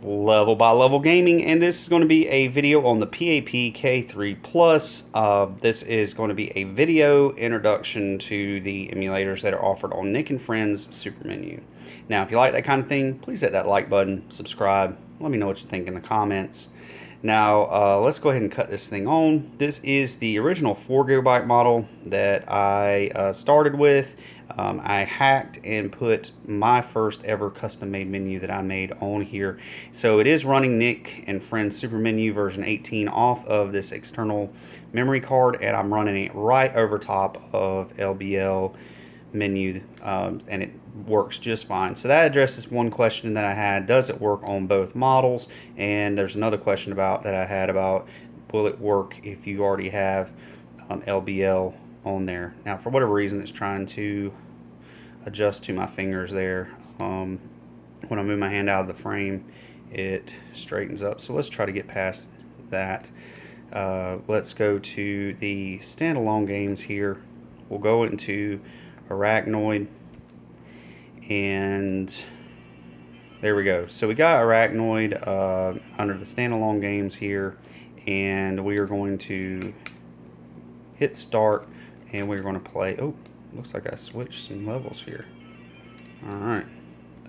Level by Level Gaming, and this is going to be a video on the PAP K3 Plus. This is going to be a video introduction to the emulators that are offered on Nick and Friends Super Menu. Now, if you like that kind of thing, please hit that like button, subscribe, let me know what you think in the comments. Now, let's go ahead and cut this thing on. This is the original 4 GB model that I started with. I hacked and put my first ever custom made menu that I made on here. So it is running Nick and Friends Super Menu version 18 off of this external memory card, and I'm running it right over top of LBL menu, and it works just fine. So that addresses one question that I had: does it work on both models? And there's another question that I had about, will it work if you already have LBL on there? Now, for whatever reason, it's trying to adjust to my fingers there. When I move my hand out of the frame, it straightens up. So let's try to get past that. Let's go to the standalone games here. We'll go into Arachnoid, and there we go. So we got Arachnoid under the standalone games here, and we are going to hit start, and we're going to play. Oh, looks like I switched some levels here. Alright,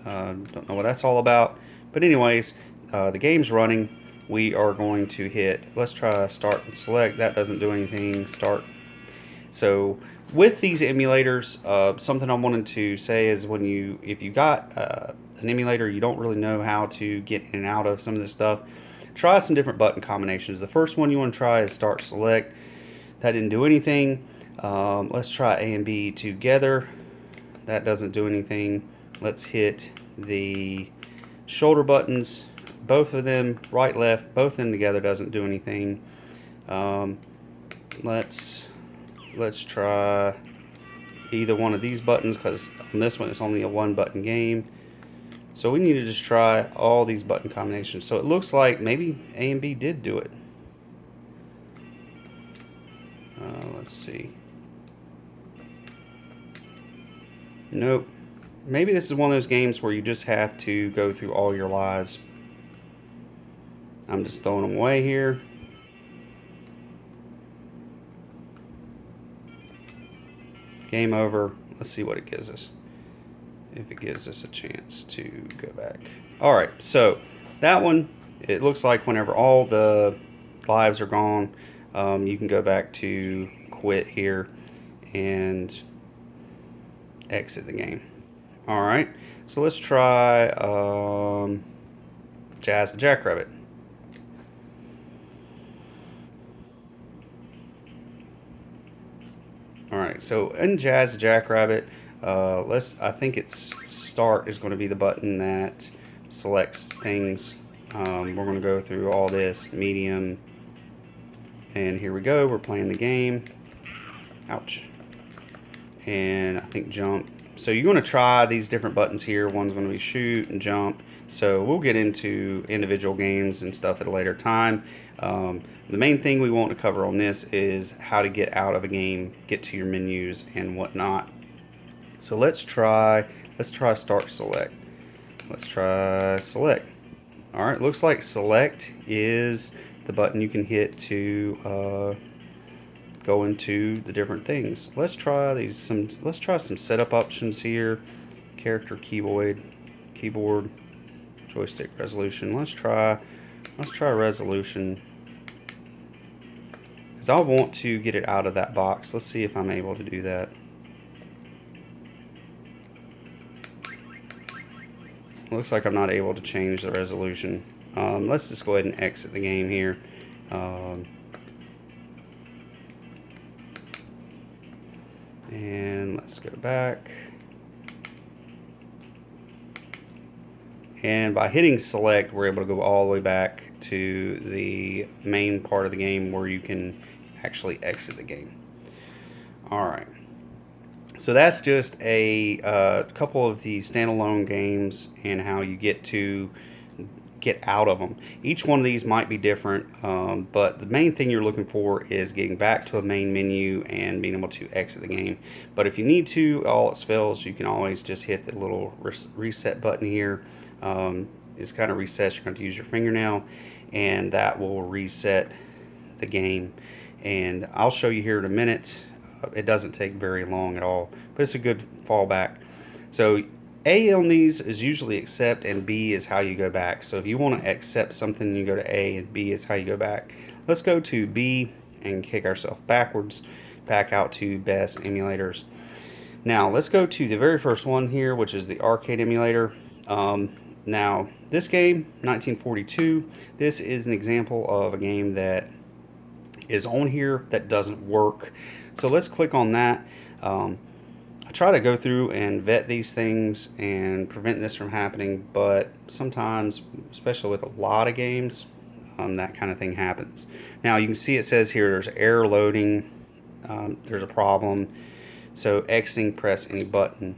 don't know what that's all about, but anyways, the game's running. We are going to hit, let's try start and select. That doesn't do anything. Start. So with these emulators, something I wanted to say is, if you got an emulator, you don't really know how to get in and out of some of this stuff, try some different button combinations. The first one you want to try is start select. That didn't do anything. Let's try A and B together. That doesn't do anything. Let's hit the shoulder buttons, both of them, right, left, both of them together, doesn't do anything. Let's try either one of these buttons, because on this one it's only a 1-button game. So we need to just try all these button combinations. So it looks like maybe A and B did do it. Let's see. Nope. Maybe this is one of those games where you just have to go through all your lives. I'm just throwing them away here. Game over. Let's see what it gives us, if it gives us a chance to go back. Alright, so that one, it looks like whenever all the lives are gone, you can go back to quit here and exit the game. Alright, so let's try Jazz the Jackrabbit. Alright, so in Jazz the Jackrabbit, I think it's start is going to be the button that selects things. We're going to go through all this, medium, and here we go, we're playing the game. Ouch. And I think jump. So you're going to try these different buttons here. One's going to be shoot and jump. So we'll get into individual games and stuff at a later time. The main thing we want to cover on this is how to get out of a game, get to your menus and whatnot. So let's try start select. Let's try select. Alright, looks like select is the button you can hit to go into the different things. Let's try let's try some setup options here. Character keyboard, joystick resolution. Let's try resolution, because I want to get it out of that box. Let's see if I'm able to do that. Looks like I'm not able to change the resolution. Let's just go ahead and exit the game here. And let's go back. And by hitting select, we're able to go all the way back to the main part of the game where you can actually exit the game. Alright. So that's just a couple of the standalone games and how you get out of them. Each one of these might be different, but the main thing you're looking for is getting back to a main menu and being able to exit the game. But if you need to, all else fails, you can always just hit the little reset button here. is kind of resets. You're going to use your fingernail, and that will reset the game. And I'll show you here in a minute. It doesn't take very long at all, but it's a good fallback. So A on these is usually accept, and B is how you go back. So if you want to accept something, you go to A, and B is how you go back. Let's go to B and kick ourselves backwards, back out to best emulators. Now let's go to the very first one here, which is the arcade emulator. Now this game, 1942, this is an example of a game that is on here that doesn't work. So let's click on that. I try to go through and vet these things and prevent this from happening, but sometimes, especially with a lot of games, that kind of thing happens. Now you can see it says here there's error loading, there's a problem, so exiting, press any button.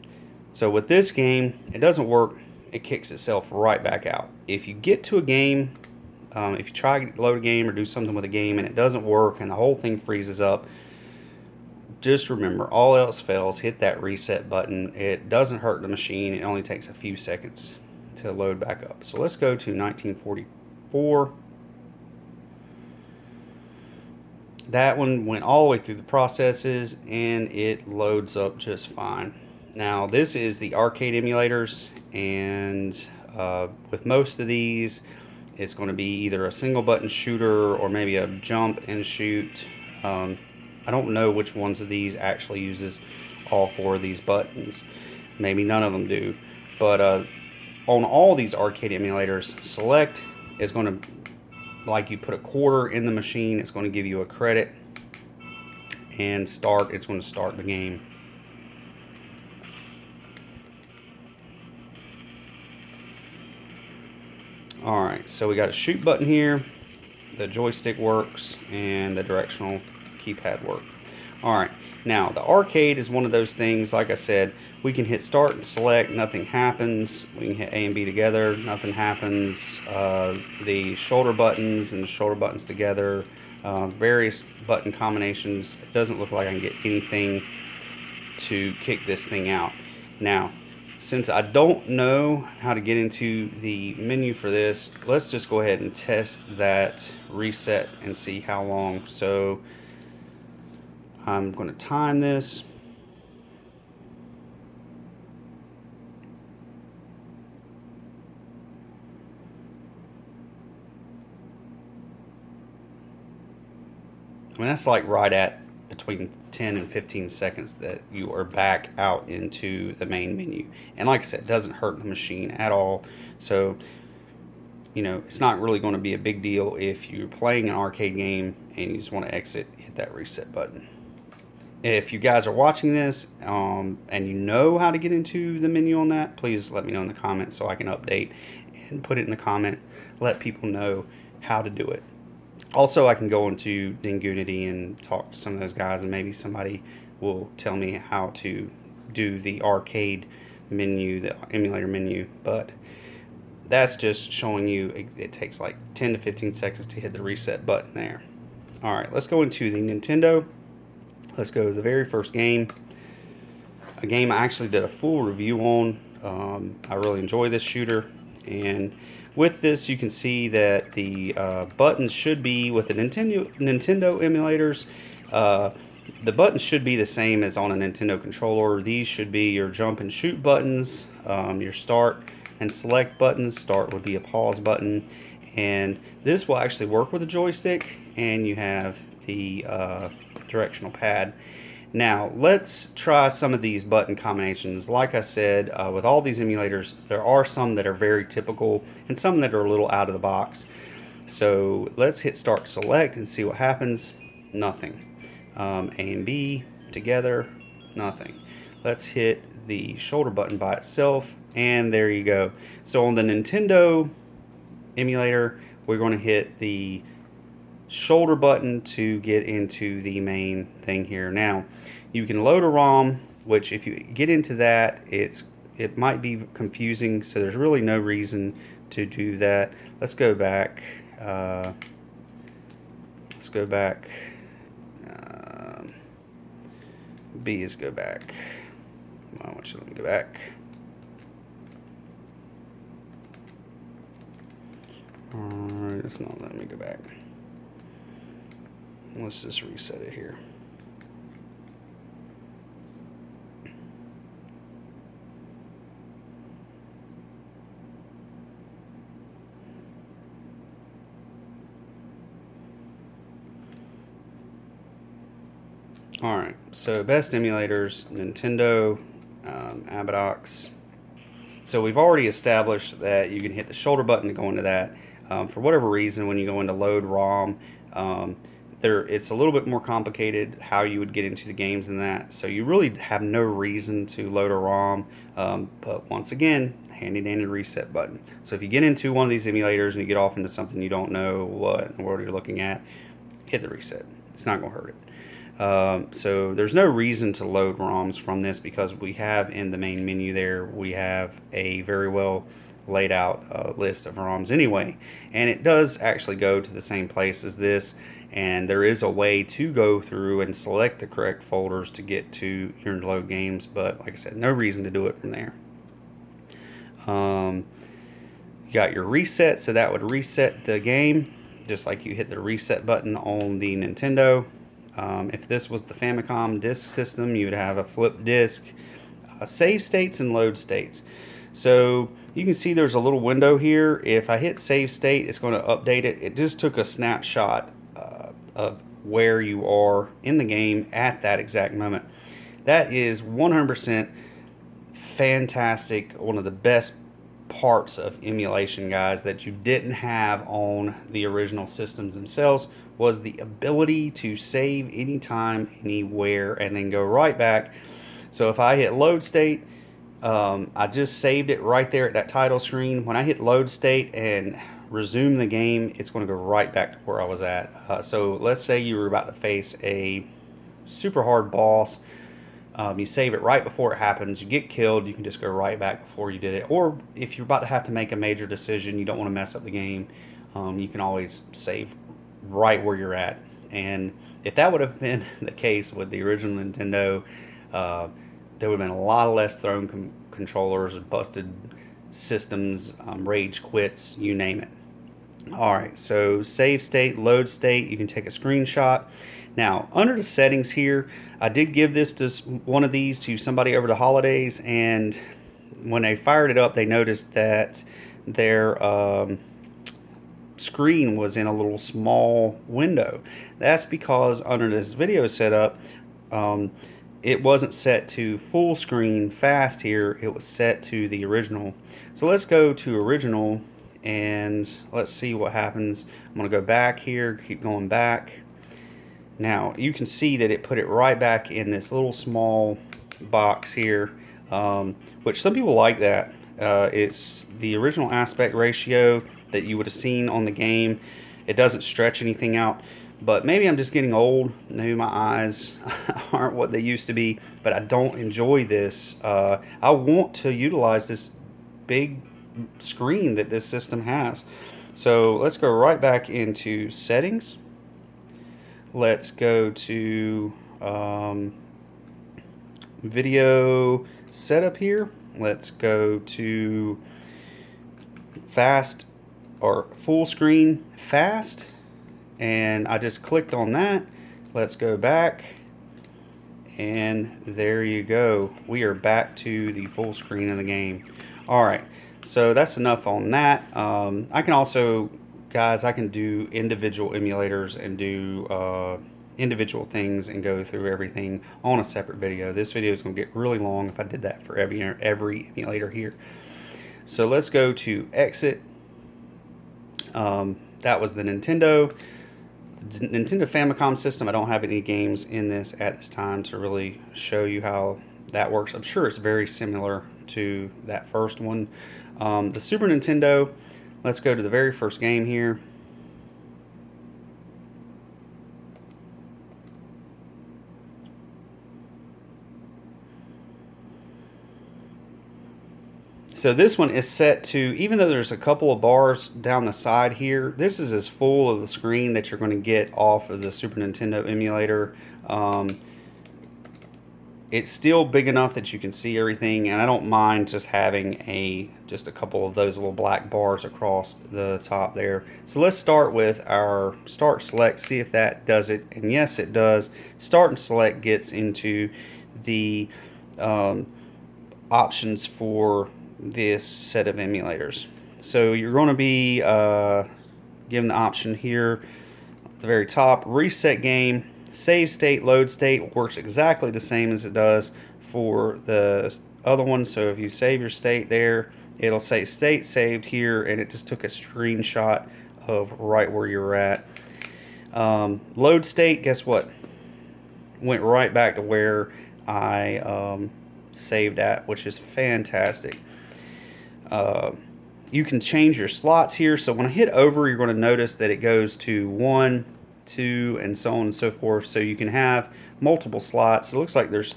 So with this game, it doesn't work, it kicks itself right back out. If you get to a game, if you try to load a game or do something with a game and it doesn't work and the whole thing freezes up, just remember, all else fails, hit that reset button. It doesn't hurt the machine. It only takes a few seconds to load back up. So let's go to 1944. That one went all the way through the processes and it loads up just fine. Now this is the arcade emulators, and with most of these it's going to be either a single button shooter or maybe a jump and shoot. I don't know which ones of these actually uses all four of these buttons. Maybe none of them do. But on all these arcade emulators, select is going to, like you put a quarter in the machine, it's going to give you a credit. And start, it's going to start the game. Alright, so we got a shoot button here. The joystick works and the directional keypad work. Alright, now the arcade is one of those things, like I said, we can hit start and select, nothing happens. We can hit A and B together, nothing happens. The shoulder buttons and the shoulder buttons together, various button combinations. It doesn't look like I can get anything to kick this thing out. Now, since I don't know how to get into the menu for this, let's just go ahead and test that reset and see how long. So I'm going to time this. I mean, that's like right at between 10 and 15 seconds that you are back out into the main menu. And like I said, it doesn't hurt the machine at all. So, you know, it's not really going to be a big deal if you're playing an arcade game and you just want to exit, hit that reset button. If you guys are watching this and you know how to get into the menu on that, please let me know in the comments so I can update and put it in the comment, let people know how to do it. Also, I can go into Dingunity and talk to some of those guys, and maybe somebody will tell me how to do the arcade menu, the emulator menu. But that's just showing you it takes like 10 to 15 seconds to hit the reset button there. Alright, let's go into the Nintendo. Let's go to the very first game. A game I actually did a full review on. I really enjoy this shooter, and with this, you can see that the buttons should be, with the Nintendo emulators, the buttons should be the same as on a Nintendo controller. These should be your jump and shoot buttons, your start and select buttons. Start would be a pause button, and this will actually work with a joystick, and you have the directional pad. Now, let's try some of these button combinations. Like I said, with all these emulators, there are some that are very typical and some that are a little out of the box. So let's hit start select and see what happens. Nothing. A and B together, nothing. Let's hit the shoulder button by itself, and there you go. So on the Nintendo emulator, we're going to hit the shoulder button to get into the main thing here. Now, you can load a ROM, which if you get into that, it might be confusing, so there's really no reason to do that. Let's go back. B is go back. I want you to let me go back. It's not letting me go back. Let's just reset it here. Alright, so best emulators, Nintendo, Abadox. So we've already established that you can hit the shoulder button to go into that. For whatever reason, when you go into load ROM, it's a little bit more complicated how you would get into the games than that. So you really have no reason to load a ROM. But once again, handy dandy reset button. So if you get into one of these emulators and you get off into something you don't know what in the world you're looking at, hit the reset. It's not going to hurt it. So there's no reason to load ROMs from this because we have in the main menu there, we have a very well laid out list of ROMs anyway. And it does actually go to the same place as this. And there is a way to go through and select the correct folders to get to your load games. But like I said, no reason to do it from there. You got your reset, so that would reset the game just like you hit the reset button on the Nintendo. If this was the Famicom disk system, you would have a flip disk, save states and load states. So you can see there's a little window here. If I hit save state, it's going to update it. It just took a snapshot of where you are in the game at that exact moment. That is 100% fantastic. One of the best parts of emulation, guys, that you didn't have on the original systems themselves was the ability to save anytime, anywhere, and then go right back. So if I hit load state, I just saved it right there at that title screen. When I hit load state and resume the game, it's going to go right back to where I was at. So let's say you were about to face a super hard boss. You save it right before it happens. You get killed, you can just go right back before you did it. Or if you're about to have to make a major decision, you don't want to mess up the game, you can always save right where you're at. And if that would have been the case with the original Nintendo, there would have been a lot less thrown controllers, busted systems, rage quits, you name it. Alright, so save state, load state, you can take a screenshot. Now, under the settings here, I did give this to one of these to somebody over the holidays, and when they fired it up, they noticed that their screen was in a little small window. That's because under this video setup, it wasn't set to full screen fast here. It was set to the original. So let's go to original and let's see what happens. I'm going to go back here, keep going back. Now you can see that it put it right back in this little small box here, which some people like that. It's the original aspect ratio that you would have seen on the game. It doesn't stretch anything out, but maybe I'm just getting old. Maybe my eyes aren't what they used to be, but I don't enjoy this. I want to utilize this big screen that this system has. So let's go right back into settings. Let's go to video setup here. Let's go to fast or full screen fast, and I just clicked on that. Let's go back, and there you go. We are back to the full screen of the game. Alright, so that's enough on that. I can also, guys, I can do individual emulators and do individual things and go through everything on a separate video. This video is going to get really long if I did that for every emulator here. So let's go to exit. That was the Nintendo Famicom system. I don't have any games in this at this time to really show you how that works. I'm sure it's very similar to that first one. The Super Nintendo, let's go to the very first game here. So this one is set to, even though there's a couple of bars down the side here, this is as full of the screen that you're going to get off of the Super Nintendo emulator. It's still big enough that you can see everything, and I don't mind just having just a couple of those little black bars across the top there. So let's start with our start select, see if that does it, and yes it does. Start and select gets into the options for this set of emulators. So you're going to be given the option here at the very top, reset game. Save state, load state works exactly the same as it does for the other one. So if you save your state there, it'll say state saved here, and it just took a screenshot of right where you're at. Load state, guess what? Went right back to where I saved at, which is fantastic. You can change your slots here. So when I hit over, you're going to notice that it goes to 1, 2, and so on and so forth. So you can have multiple slots. It looks like there's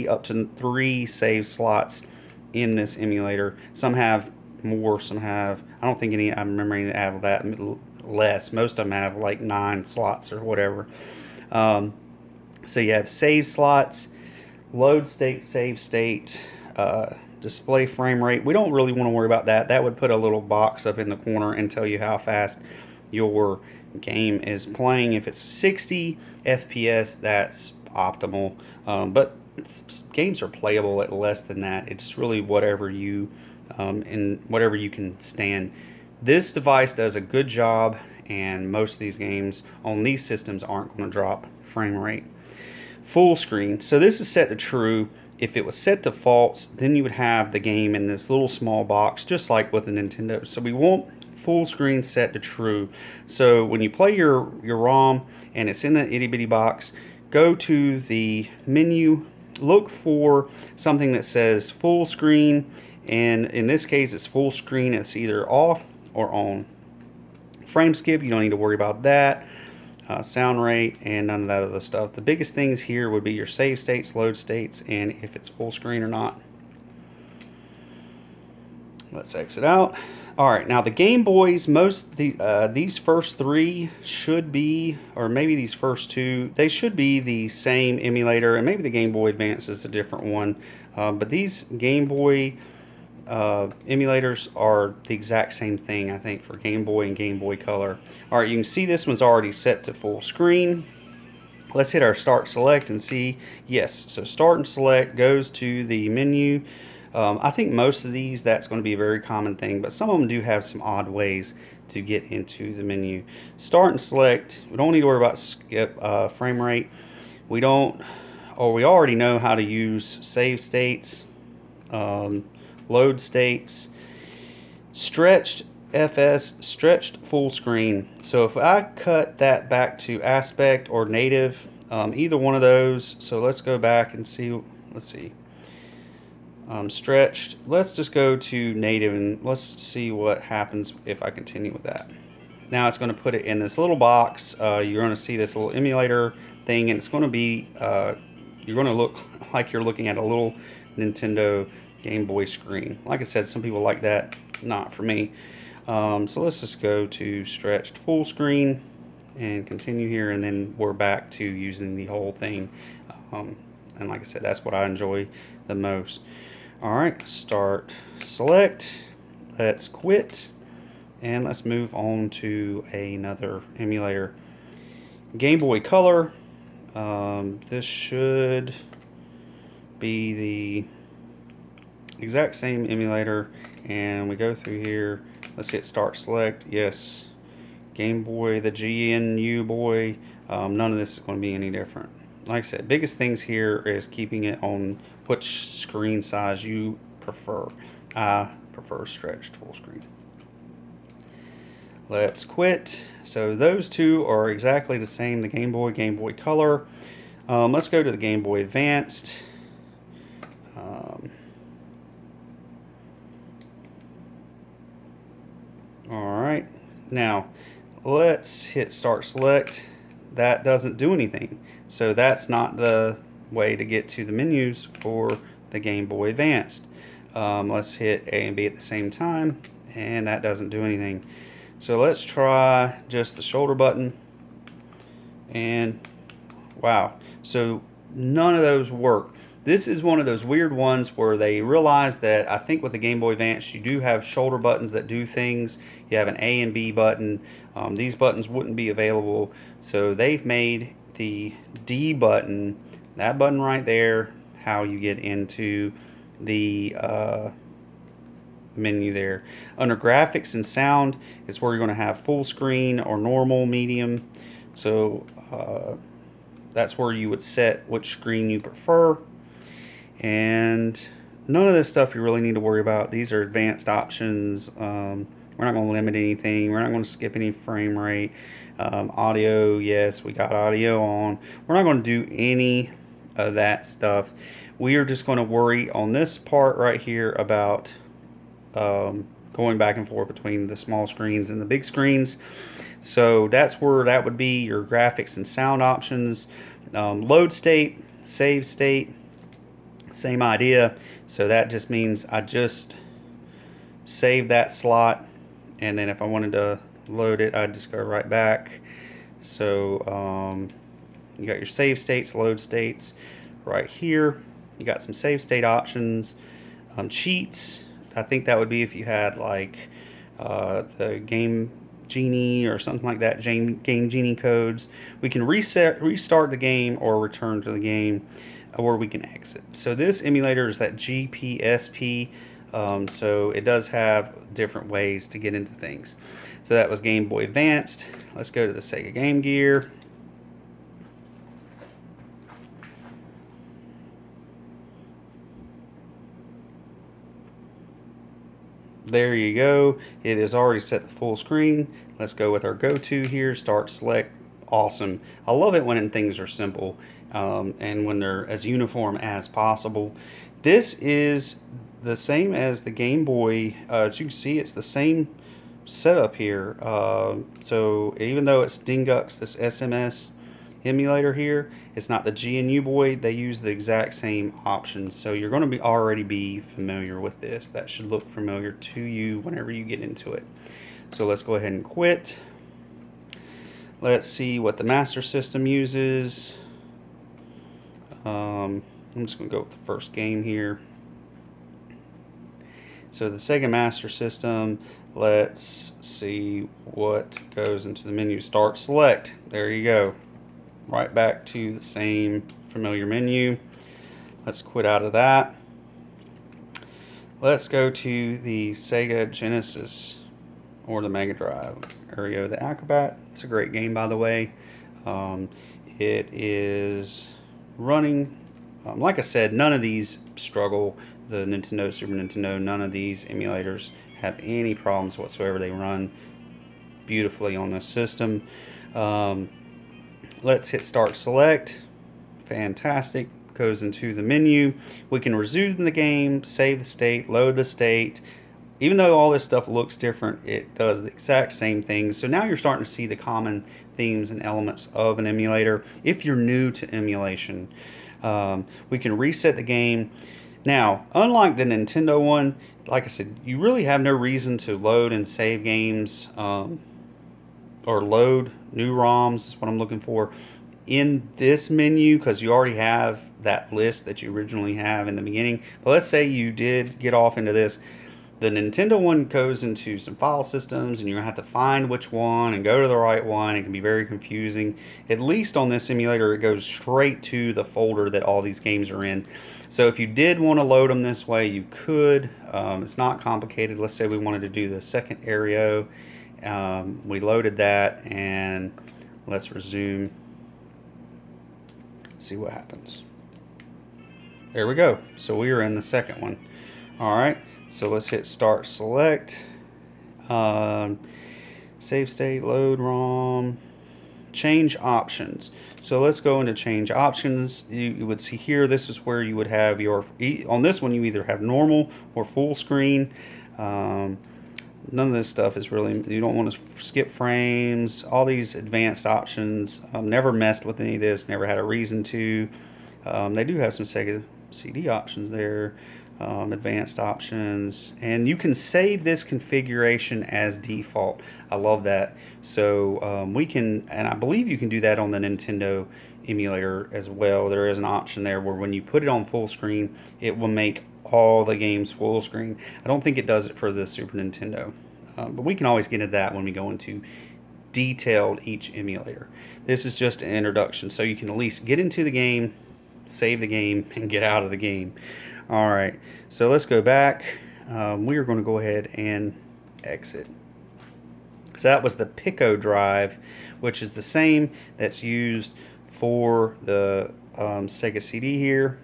up to 3 save slots in this emulator. Some have more, some have, I don't think any, I remember any that have that less. Most of them have like 9 slots or whatever. So you have save slots, load state, save state, display frame rate. We don't really want to worry about that. That would put a little box up in the corner and tell you how fast your game is playing. If it's 60 FPS, that's optimal. But games are playable at less than that. It's really whatever you and whatever you can stand. This device does a good job, and most of these games on these systems aren't going to drop frame rate. Full screen. So this is set to true. If it was set to false, then you would have the game in this little small box, just like with the Nintendo. So we want full screen set to true. So when you play your ROM and it's in the itty bitty box, go to the menu, look for something that says full screen, and in this case it's full screen. It's either off or on. Frame skip, you don't need to worry about that. Sound rate, and none of that other stuff. The biggest things here would be your save states, load states, and if it's full screen or not. Let's exit out. Alright, now the Game Boys, these first 3 should be, or maybe these first 2, they should be the same emulator, and maybe the Game Boy Advance is a different one. But these Game Boy emulators are the exact same thing, I think, for Game Boy and Game Boy Color. Alright, you can see this one's already set to full screen. Let's hit our start select and see. Yes, so start and select goes to the menu. I think most of these, that's going to be a very common thing, but some of them do have some odd ways to get into the menu. Start and select, we don't need to worry about skip frame rate. We already know how to use save states, load states, stretched FS, stretched full screen. So if I cut that back to aspect or native, either one of those, so let's go back and see, let's see, stretched, let's just go to native and let's see what happens if I continue with that. Now it's going to put it in this little box. You're going to see this little emulator thing, and it's going to be, you're going to look like you're looking at a little Nintendo Game Boy screen. Like I said, some people like that, not for me. So let's just go to stretched full screen and continue here, and then we're back to using the whole thing. And like I said, that's what I enjoy the most. Alright, start select, let's quit, and let's move on to another emulator. Game Boy Color, this should be the exact same emulator, and we go through here. Let's hit start select. Yes, Game Boy, the GNU Boy, none of this is going to be any different. Like I said, biggest things here is keeping it on which screen size you prefer. I prefer stretched full screen. Let's quit. So those two are exactly the same, the Game Boy, Game Boy Color. Let's go to the Game Boy Advanced. Alright, now let's hit start select. That doesn't do anything. So that's not the way to get to the menus for the Game Boy Advanced. Let's hit A and B at the same time, and that doesn't do anything. So let's try just the shoulder button, and wow, so none of those work. This is one of those weird ones where they realize that I think with the Game Boy Advance you do have shoulder buttons that do things. You have an A and B button. These buttons wouldn't be available, so they've made the D button, that button right there, how you get into the menu there. Under graphics and sound is where you're going to have full screen or normal, medium. So that's where you would set which screen you prefer. And none of this stuff you really need to worry about. These are advanced options. We're not going to limit anything. We're not going to skip any frame rate. Audio, yes, we got audio on. We're not going to do any of that stuff. We are just going to worry on this part right here about going back and forth between the small screens and the big screens. So that's where that would be your graphics and sound options. Load state, save state, same idea. So that just means I just save that slot, and then if I wanted to load it, I'd just go right back. So you got your save states, load states right here. You got some save state options. Cheats, I think that would be if you had like the Game Genie or something like that, Game Genie codes. We can restart the game or return to the game, or we can exit. So this emulator is that GPSP, so it does have different ways to get into things. So that was Game Boy Advanced. Let's go to the Sega Game Gear. There you go. It is already set the full screen. Let's go with our go-to here. Start, select. Awesome. I love it when things are simple and when they're as uniform as possible. This is the same as the Game Boy. As you can see, it's the same setup here. So even though it's Dingux, this SMS emulator here, it's not the GNU Boy. They use the exact same options, so you're going to already be familiar with this. That should look familiar to you whenever you get into it. So let's go ahead and quit. Let's see what the Master System uses. I'm just going to go with the first game here. So the Sega Master System, let's see what goes into the menu. Start, select. There you go. Right back to the same familiar menu. Let's quit out of that. Let's go to the Sega Genesis or the Mega Drive. There we go, the Acrobat. It's a great game, by the way. It is running. Like I said, none of these struggle. The Nintendo, Super Nintendo, none of these emulators have any problems whatsoever. They run beautifully on this system. Let's hit start select. Fantastic. Goes into the menu. We can resume the game, save the state, load the state. Even though all this stuff looks different, it does the exact same thing. So now you're starting to see the common themes and elements of an emulator if you're new to emulation. We can reset the game. Now, unlike the Nintendo one, like I said, you really have no reason to load and save games or load new ROMs is what I'm looking for in this menu, because you already have that list that you originally have in the beginning. But let's say you did get off into this. The Nintendo one goes into some file systems, and you're going to have to find which one and go to the right one. It can be very confusing. At least on this emulator, it goes straight to the folder that all these games are in. So if you did want to load them this way, you could. It's not complicated. Let's say we wanted to do the second Aereo. We loaded that, and let's resume. See what happens. There we go. So we are in the second one. All right. So let's hit start select. Save state, load ROM, change options. So let's go into change options. You would see here, this is where you would have your, on this one you either have normal or full screen. None of this stuff is really, you don't want to skip frames. All these advanced options, never messed with any of this, never had a reason to. They do have some Sega CD options there, advanced options, and you can save this configuration as default. I love that. So we can, and I believe you can do that on the Nintendo emulator as well. There is an option there where when you put it on full screen, it will make all the games full screen. I don't think it does it for the Super Nintendo, but we can always get into that when we go into detailed each emulator. This is just an introduction, so you can at least get into the game, save the game, and get out of the game. Alright, so let's go back. We are going to go ahead and exit. So that was the Pico drive, which is the same that's used for the Sega CD here.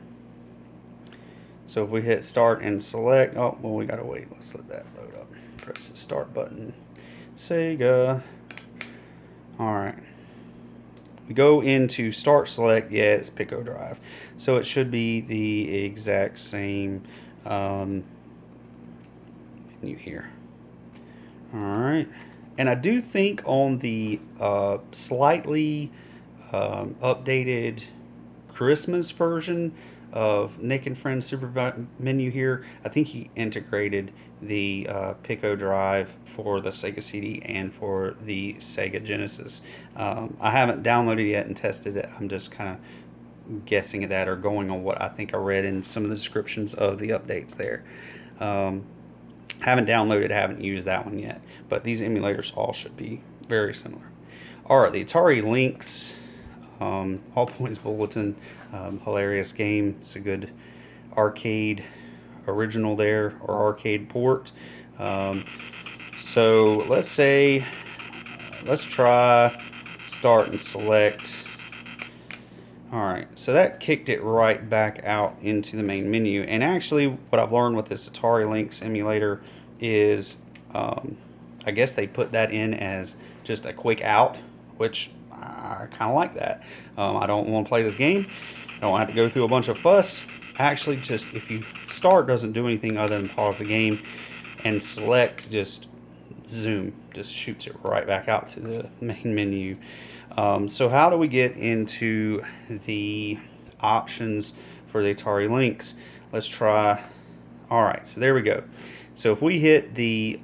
So if we hit start and select, oh, well, we gotta wait. Let's let that load up. Press the start button. Sega. Alright. We go into start select, yeah, it's Pico drive. So it should be the exact same menu here. Alright. And I do think on the slightly updated Christmas version of Nick and Friends Super Menu here, I think he integrated the Pico drive for the Sega CD and for the Sega Genesis. I haven't downloaded it yet and tested it. I'm just kind of guessing at that or going on what I think I read in some of the descriptions of the updates there. Haven't downloaded, haven't used that one yet, but these emulators all should be very similar. Alright, the Atari Lynx, All Points Bulletin, hilarious game. It's a good arcade original there, or arcade port. So let's say, let's try start and select. Alright, so that kicked it right back out into the main menu. And actually, what I've learned with this Atari Lynx emulator is, I guess they put that in as just a quick out, which I kind of like that. I don't want to play this game. I don't have to go through a bunch of fuss. Actually, just if you start, doesn't do anything other than pause the game, and select, just zoom, just shoots it right back out to the main menu. So how do we get into the options for the Atari Lynx? Let's try. Alright, so there we go. So if we hit the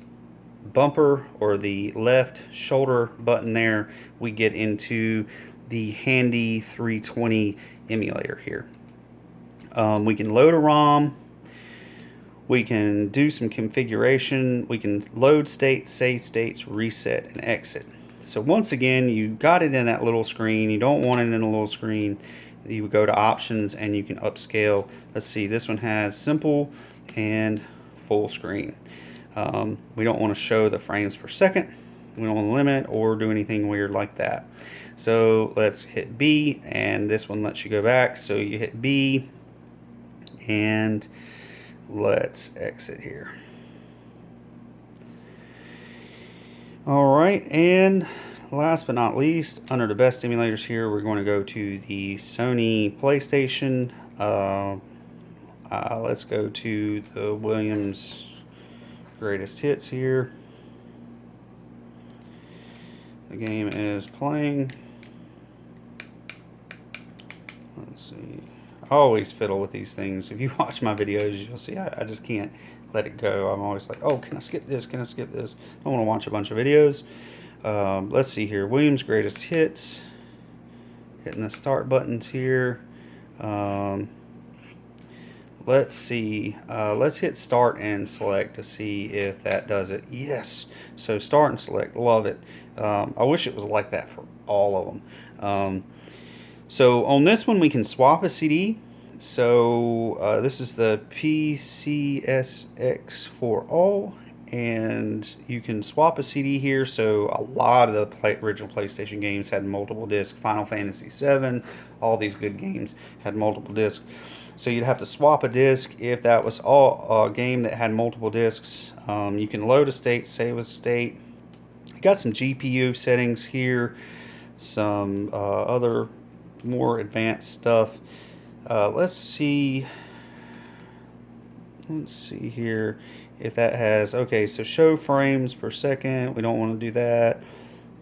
bumper or the left shoulder button there, we get into the handy 320 emulator here. We can load a ROM, we can do some configuration, we can load states, save states, reset, and exit. So once again, you got it in that little screen. You don't want it in a little screen. You would go to options and you can upscale. Let's see, this one has simple and full screen. We don't want to show the frames per second. We don't want to limit or do anything weird like that. So let's hit B, and this one lets you go back. So you hit B, and let's exit here. Alright, and last but not least, under the best emulators here, we're going to go to the Sony PlayStation. Let's go to the Williams Greatest Hits here. The game is playing. Let's see. I always fiddle with these things. If you watch my videos, you'll see I just can't let it go. I'm always like, oh, can I skip this? Can I skip this? I don't want to watch a bunch of videos. Let's see here. Williams Greatest Hits. Hitting the start buttons here. Let's see. Let's hit start and select to see if that does it. Yes. So start and select. Love it. I wish it was like that for all of them. So on this one, we can swap a CD. So this is the PCSX4O, and you can swap a CD here. So a lot of the original PlayStation games had multiple discs. Final Fantasy VII, all these good games had multiple discs. So you'd have to swap a disc if that was all a game that had multiple discs. You can load a state, save a state. You got some GPU settings here, some other more advanced stuff. Let's see here if that has, okay, so show frames per second. We don't want to do that.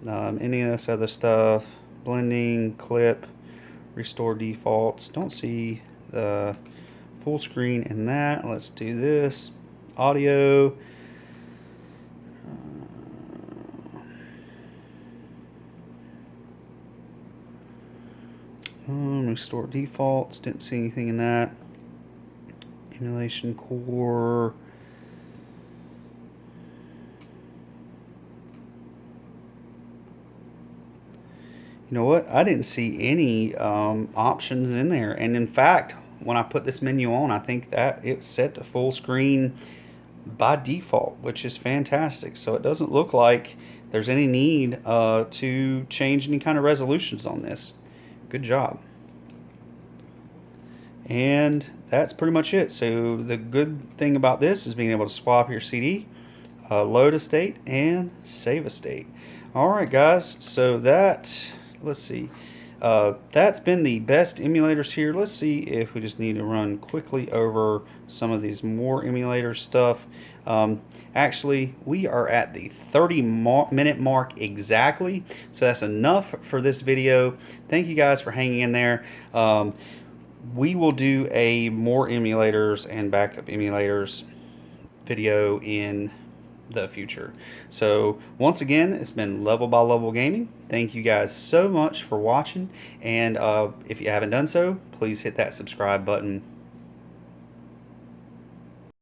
Any of this other stuff, blending, clip, restore defaults. Don't see the full screen in that. Let's do this. Audio. Restore defaults, didn't see anything in that. Emulation core. You know what? I didn't see any options in there. And in fact, when I put this menu on, I think that it's set to full screen by default, which is fantastic. So it doesn't look like there's any need to change any kind of resolutions on this. Good job. And that's pretty much it. So the good thing about this is being able to swap your CD, load a state, and save a state. Alright guys, so let's see, that's been the best emulators here. Let's see if we just need to run quickly over some of these more emulator stuff. Actually, we are at the 30-minute mark exactly, so that's enough for this video. Thank you guys for hanging in there. We will do a more emulators and backup emulators video in the future. So once again, it's been Level by Level Gaming. Thank you guys so much for watching, and if you haven't done so, please hit that subscribe button